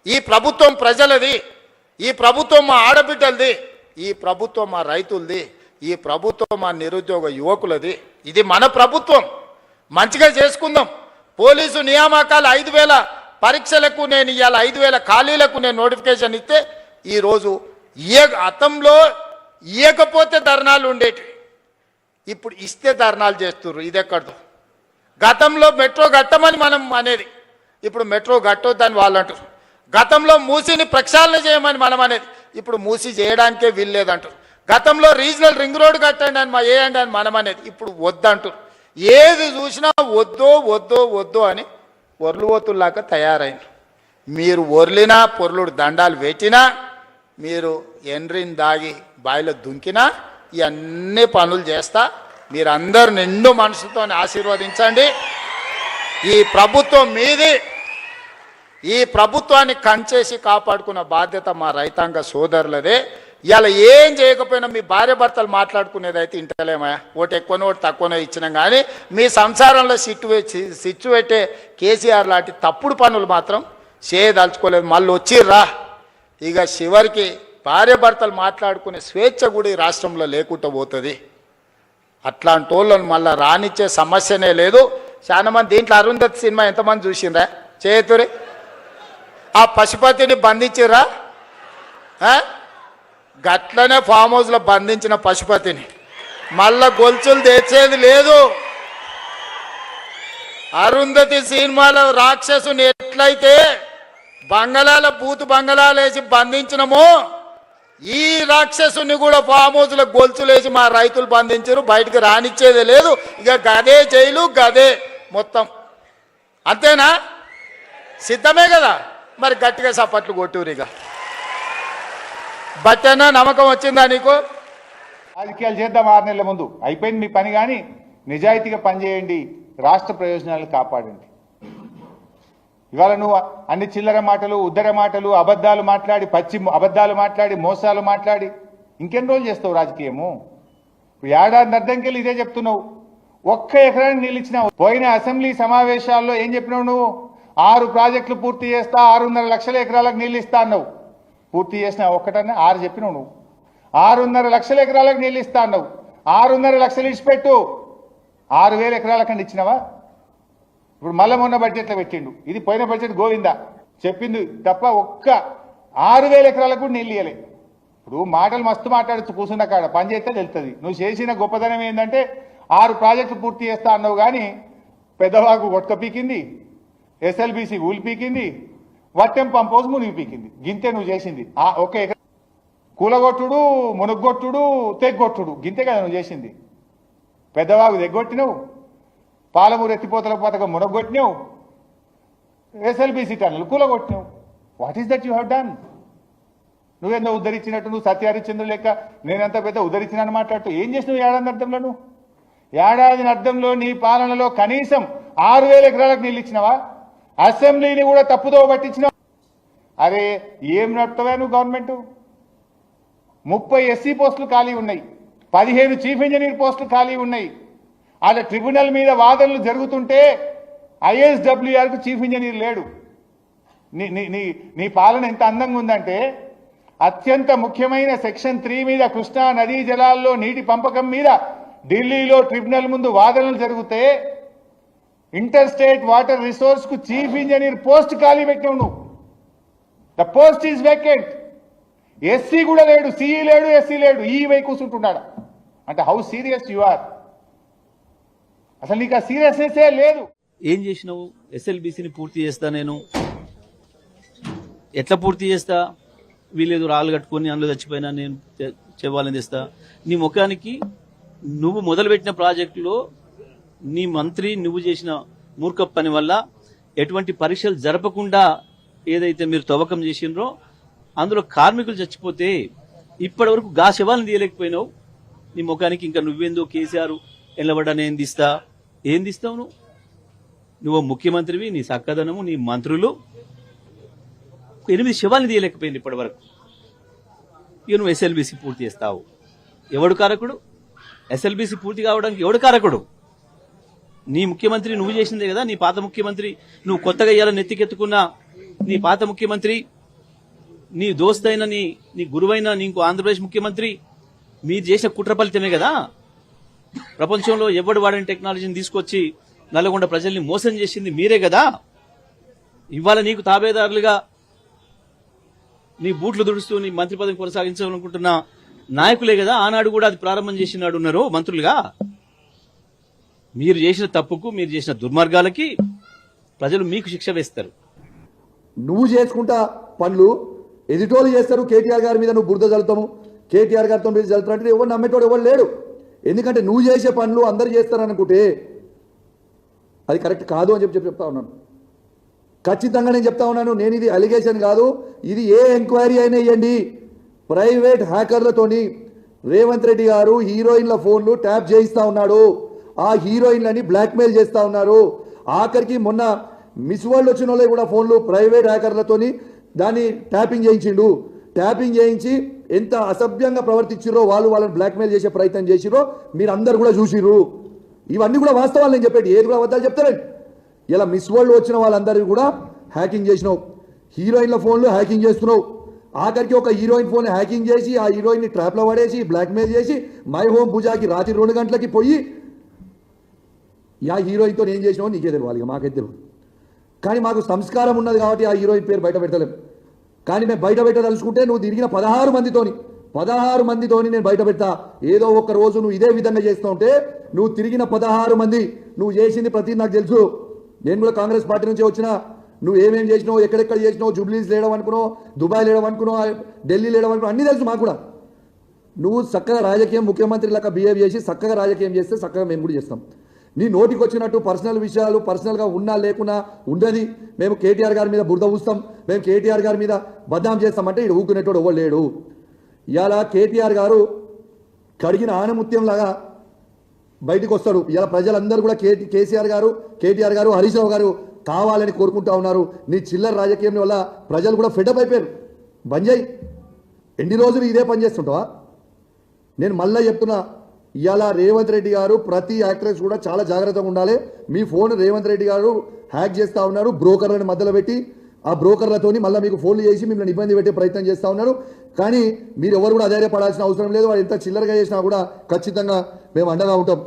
ఈ ప్రభుత్వం ప్రజలది, ఈ ప్రభుత్వం మా ఆడబిడ్డలది, ఈ ప్రభుత్వం మా రైతులది, ఈ ప్రభుత్వం మా నిరుద్యోగ యువకులది. ఇది మన ప్రభుత్వం. మంచిగా చేసుకుందాం. పోలీసు నియామకాలు 5,000 పరీక్షలకు నేను ఇవాళ 5,000 ఖాళీలకు నేను నోటిఫికేషన్ ఇస్తే ఈరోజు గతంలో ఇవ్వకపోతే ధర్నాలు ఉండేటివి, ఇప్పుడు ఇస్తే ధర్నాలు చేస్తున్నారు. ఇది ఎక్కడదో. గతంలో మెట్రో కట్టమని మనం అనేది, ఇప్పుడు మెట్రో కట్టొద్దని వాళ్ళు అంటారు. గతంలో మూసిని ప్రక్షాళన చేయమని మనం అనేది, ఇప్పుడు మూసి చేయడానికే వీల్లేదంటారు. గతంలో రీజనల్ రింగ్ రోడ్ కట్టండి అని వేయండి అని మనం అనేది, ఇప్పుడు వద్దంటారు. ఏది చూసినా వద్దో వద్దో వద్దో అని ఒర్లువోతుల్లాగా తయారైంది. మీరు ఒర్లినా పొర్లుడు దండాలు పెట్టినా, మీరు ఎండ్రిని దాగి బాయిలో దుంకినా ఇవన్నీ పనులు చేస్తా. మీరందరూ నిండు మనసుతో ఆశీర్వదించండి. ఈ ప్రభుత్వం మీది. ఈ ప్రభుత్వాన్ని కంచేసి కాపాడుకున్న బాధ్యత మా రైతాంగ సోదరులదే. ఇలా ఏం చేయకపోయినా మీ భార్య భర్తలు మాట్లాడుకునేది అయితే ఇంటలేమా? ఓటు ఎక్కువనో ఓటు తక్కువనో ఇచ్చినాం, కానీ మీ సంసారంలో సిచ్చు పెట్టే కేసీఆర్ లాంటి తప్పుడు పనులు మాత్రం చేయదలుచుకోలేదు. మళ్ళీ వచ్చిర్రా. ఇక చివరికి భార్య భర్తలు మాట్లాడుకునే స్వేచ్ఛ కూడా ఈ రాష్ట్రంలో లేకుండా పోతుంది. అట్లాంటి వాళ్ళని మళ్ళీ రానిచ్చే సమస్యనే లేదు. చాలా మంది దీంట్లో అరుంధతి సినిమా ఎంతమంది చూసిండ్రా? చేతురి. ఆ పశుపతిని బంధించిర్రా? గట్లనే ఫామ్ హౌస్లో బంధించిన పశుపతిని మళ్ళా గొలుసులు తెచ్చేది లేదు. అరుంధతి సినిమాలో రాక్షసుని ఎట్లయితే బంగళాల బూతు బంగళాలు వేసి బంధించినమో, ఈ రాక్షసుని కూడా ఫామ్ హౌస్లో గొలుసులేసి మా రైతులు బంధించారు. బయటకు రానిచ్చేదే లేదు. ఇక గదే జైలు, గదే మొత్తం. అంతేనా? సిద్ధమే కదా? మరి గట్టిగా సపట్లు కొట్టురు. ఇక బట్టేనా నమ్మకం వచ్చిందా నీకు? రాజకీయాలు చేద్దాం 6 నెలల ముందు. అయిపోయింది మీ పని. కానీ నిజాయితీగా పనిచేయండి, రాష్ట్ర ప్రయోజనాలు కాపాడండి. ఇవాళ నువ్వు అన్ని చిల్లర మాటలు, ఉద్దర మాటలు, అబద్ధాలు మాట్లాడి, అబద్ధాలు మాట్లాడి, మోసాలు మాట్లాడి ఇంకెన్ని రోజులు చేస్తావు రాజకీయము? ఇప్పుడు ఏడాది అర్థంకెళ్ళి ఇదే చెప్తున్నావు. 1 ఎకరానికి నీళ్ళు ఇచ్చినావు. పోయిన అసెంబ్లీ సమావేశాల్లో ఏం చెప్పినావు? నువ్వు 6 ప్రాజెక్టులు పూర్తి చేస్తా, 6.5 లక్షల ఎకరాలకు నీళ్ళు ఇస్తా అన్నావు. పూర్తి చేసిన ఒక్కటన్నా 6 చెప్పినావు నువ్వు. 6.5 లక్షల ఎకరాలకు నీళ్ళు ఇస్తా అన్నావు. 6.5 లక్షలు ఇచ్చిపెట్టు 6,000 ఎకరాలకండి ఇచ్చినావా? ఇప్పుడు మళ్ళీ మొన్న బడ్జెట్లో పెట్టిండు. ఇది పోయిన బడ్జెట్ గోవిందా చెప్పింది తప్ప 6,000 ఎకరాలకు కూడా నీళ్ళు ఇవ్వలే. ఇప్పుడు మాటలు మస్తు మాట్లాడచ్చు, కూర్చున్న కాడ పని చేస్తే తెలుస్తుంది. నువ్వు చేసిన గొప్పతనం ఏంటంటే 6 ప్రాజెక్టులు పూర్తి చేస్తా అన్నావు, కానీ పెద్దవాగు కొట్టుక పీకింది, ఎస్ఎల్బీసీ ఊలి పీకింది, వట్టెం పంపోజ్ మునిగి పీకింది. గింతే నువ్వు చేసింది. 1 ఎకరా కూలగొట్టుడు, మునుగొట్టుడు, తెగ్గొట్టుడు, గింతే కదా నువ్వు చేసింది. పెద్దవాగు తెగ్గొట్టినావు, పాలమూరు ఎత్తిపోతల పథకం మునగొట్టినావు, ఎస్ఎల్బీసీ టన్నులు కూలగొట్టినావు. What is that you have done? నువ్వేందో ఉద్ధరించినట్టు, నువ్వు సత్యహరిశ్చంద్రుడు లెక్క నేనంత పెద్ద ఉద్ధరించినని మాట్లాడుతూ ఏం చేసినావు ఏడాది అర్థంలో? నువ్వు ఏడాది అర్థంలో నీ పాలనలో కనీసం 6,000 ఎకరాలకు నీళ్ళు ఇచ్చినావా? అసెంబ్లీని కూడా తప్పుదో పట్టించినావు. అరే ఏం నడుపుతావా నువ్వు? గవర్నమెంట్ 30 ఎస్సీ పోస్టులు ఖాళీ ఉన్నాయి, 15 చీఫ్ ఇంజనీర్ పోస్టులు ఖాళీ ఉన్నాయి. అలా ట్రిబ్యునల్ మీద వాదనలు జరుగుతుంటే ఐఎస్డబ్ల్యూఆర్కు చీఫ్ ఇంజనీర్ లేడు. నీ పాలన ఎంత అందంగా ఉందంటే, అత్యంత ముఖ్యమైన సెక్షన్ 3 మీద, కృష్ణా నదీ జలాల్లో నీటి పంపకం మీద ఢిల్లీలో ట్రిబ్యునల్ ముందు వాదనలు జరిగితే ఇంటర్ స్టేట్ వాటర్ రిసోర్స్ కు చీఫ్ ఇంజనీర్ పోస్ట్ ఖాళీ పెట్టావు నువ్వు. The post is vacant. SC కూడా లేడు, సిఈ లేడు, ఎస్సీ లేడు, ఈ వై కూర్చుంటున్నాడు. అంటే హౌ సీరియస్ యు ఆర్? అసలు నీకు ఆ సీరియస్నెస్ లేదు. ఏం చేసినావు? ఎస్ఎల్బీసీని పూర్తి చేస్తా, నేను ఎట్లా పూర్తి చేస్తా? వీళ్ళేదో రాళ్ళు కట్టుకొని అందులో చచ్చిపోయినా నేను చెవ్వాలని తెస్తా. నీ ముఖానికి నువ్వు మొదలుపెట్టిన ప్రాజెక్టులో నీ మంత్రి నువ్వు చేసిన మూర్ఖ పని వల్ల ఎటువంటి పరీక్షలు జరపకుండా ఏదైతే మీరు తవ్వకం చేసినరో అందులో కార్మికులు చచ్చిపోతే ఇప్పటి వరకు గా శవాలను తీయలేకపోయినావు. నీ ముఖానికి ఇంకా నువ్వేందో కేసీఆర్ ఎల్లబడ్డా నేను తీస్తా. ఏం తీస్తావు నువ్వు? ముఖ్యమంత్రివి, నీ సక్కదనము, నీ మంత్రులు 8 శవాలను తీయలేకపోయింది ఇప్పటి వరకు. ఇక నువ్వు ఎస్ఎల్బీసీ పూర్తి చేస్తావు. ఎవడు కారకుడు? ఎస్ఎల్బీసీ పూర్తి కావడానికి ఎవడు కారకుడు? నీ ముఖ్యమంత్రి నువ్వు చేసిందే కదా. నీ పాత ముఖ్యమంత్రి, నువ్వు కొత్తగా ఇయ్యాలని నెత్తికెత్తుకున్న నీ పాత ముఖ్యమంత్రి నీ దోస్తైన నీ గురువైన నీకు ఆంధ్రప్రదేశ్ ముఖ్యమంత్రి మీరు చేసిన కుట్ర ఫలితమే కదా. ప్రపంచంలో ఎవడు వాడని టెక్నాలజీని తీసుకొచ్చి నల్లగొండ ప్రజల్ని మోసం చేసింది మీరే కదా. ఇవాళ నీకు తాబేదారులుగా నీ బూట్లు దుడుస్తూ నీ మంత్రి పదవి కొనసాగించాలనుకుంటున్న నాయకులే కదా ఆనాడు కూడా అది ప్రారంభం చేసినాడు ఉన్నారు మంత్రులుగా. మీరు చేసిన తప్పుకు మీరు చేసిన దుర్మార్గాలకి ప్రజలు మీకు శిక్ష వేస్తారు. నువ్వు చేసుకుంటా పనులు ఎదిటోళ్ళు చేస్తారు. కేటీఆర్ గారి మీద నువ్వు బురద చల్లుతాము, కేటీఆర్ గారితో మీరు చల్లుతారు అంటే ఎవరు నమ్మేటోడు ఎవరు లేడు. ఎందుకంటే నువ్వు చేసే పనులు అందరు చేస్తారనుకుంటే అది కరెక్ట్ కాదు అని చెప్తా ఉన్నాను. ఖచ్చితంగా నేను చెప్తా ఉన్నాను. నేను ఇది అలిగేషన్ కాదు, ఇది ఏ ఎంక్వైరీ అయినా ఇవ్వండి. ప్రైవేట్ హ్యాకర్లతోని రేవంత్ రెడ్డి గారు హీరోయిన్ల ఫోన్లు ట్యాప్ చేయిస్తా ఉన్నాడు. ఆ హీరోయిన్లని బ్లాక్మెయిల్ చేస్తా ఉన్నారు. ఆఖరికి మొన్న మిస్ వరల్డ్ వచ్చిన వాళ్ళకి కూడా ఫోన్లు ప్రైవేట్ హ్యాకర్లతోని దాన్ని ట్యాపింగ్ చేయించిండు. ట్యాపింగ్ చేయించి ఎంత అసభ్యంగా ప్రవర్తించిరో వాళ్ళని బ్లాక్మెయిల్ చేసే ప్రయత్నం చేసిరో మీరు అందరు కూడా చూసిరు. ఇవన్నీ కూడా వాస్తవాలు నేను చెప్పేది, ఏది కూడా అబద్ధాలు చెప్తారండి. ఇలా మిస్ వరల్డ్ వచ్చిన వాళ్ళందరికీ కూడా హ్యాకింగ్ చేసినావు, హీరోయిన్ల ఫోన్లు హ్యాకింగ్ చేస్తున్నావు. ఆఖరికి ఒక హీరోయిన్ ఫోన్ హ్యాకింగ్ చేసి ఆ హీరోయిన్ని ట్రాప్లో పడేసి బ్లాక్మెయిల్ చేసి మై హోమ్ పూజాకి రాత్రి 2 గంటలకి పోయి ఆ హీరోయిన్తో ఏం చేసినావు నీకే తెలియాలి, ఇక మాకైతే తెలియదు. కానీ మాకు సంస్కారం ఉన్నది కాబట్టి ఆ హీరోయిన్ పేరు బయట పెట్టలేము. కానీ మేము బయట పెట్టదలుచుకుంటే నువ్వు తిరిగిన 16 మందితోని నేను బయట పెడతా. ఏదో ఒక రోజు నువ్వు ఇదే విధంగా చేస్తూ ఉంటే నువ్వు తిరిగిన 16 మంది నువ్వు చేసింది ప్రతి నాకు తెలుసు. నేను కూడా కాంగ్రెస్ పార్టీ నుంచి వచ్చిన. నువ్వు ఏమేం చేసినావు, ఎక్కడెక్కడ చేసినావు, జూబ్లీస్ లేడం అనుకున్నావు, దుబాయ్ లేడం అనుకున్నావు, ఢిల్లీ లేడం అనుకున్నావు, అన్నీ తెలుసు మాకు కూడా. నువ్వు చక్కగా రాజకీయం ముఖ్యమంత్రి లాగా బిహేవ్ చేసి చక్కగా రాజకీయం చేస్తే చక్కగా మేము కూడా చేస్తాం. నీ నోటికి వచ్చినట్టు పర్సనల్ విషయాలు పర్సనల్గా ఉన్నా లేకున్నా ఉండదు. మేము కేటీఆర్ గారి మీద బురద ఊస్తాం, మేము కేటీఆర్ గారి మీద బద్నాం చేస్తామంటే ఇక్కడ ఊకునేటోడు ఎవరు లేడు. ఇవాళ కేటీఆర్ గారు కడిగిన ఆనముత్యంలాగా బయటకు వస్తాడు. ఇలా ప్రజలందరూ కూడా కేటీఆర్ గారు హరీష్ రావు గారు కావాలని కోరుకుంటా ఉన్నారు. నీ చిల్లర రాజకీయం వల్ల ప్రజలు కూడా ఫెడప్ అయిపోయారు. బంద్ చేయి. ఎన్ని రోజులు ఇదే పని చేస్తుంటావా? నేను మళ్ళీ చెప్తున్నా, ఇవాళ రేవంత్ రెడ్డి గారు ప్రతి యాక్ట్రెస్ కూడా చాలా జాగ్రత్తగా ఉండాలి. మీ ఫోన్ రేవంత్ రెడ్డి గారు హ్యాక్ చేస్తూ ఉన్నారు, బ్రోకర్లను మధ్యలో పెట్టి ఆ బ్రోకర్లతోని మళ్ళీ మీకు ఫోన్లు చేసి మిమ్మల్ని ఇబ్బంది పెట్టే ప్రయత్నం చేస్తూ ఉన్నారు. కానీ మీరు ఎవరు కూడా అధైర్యపడాల్సిన అవసరం లేదు. వాడు ఎంత చిల్లరగా చేసినా కూడా ఖచ్చితంగా మేము అండగా ఉంటాం.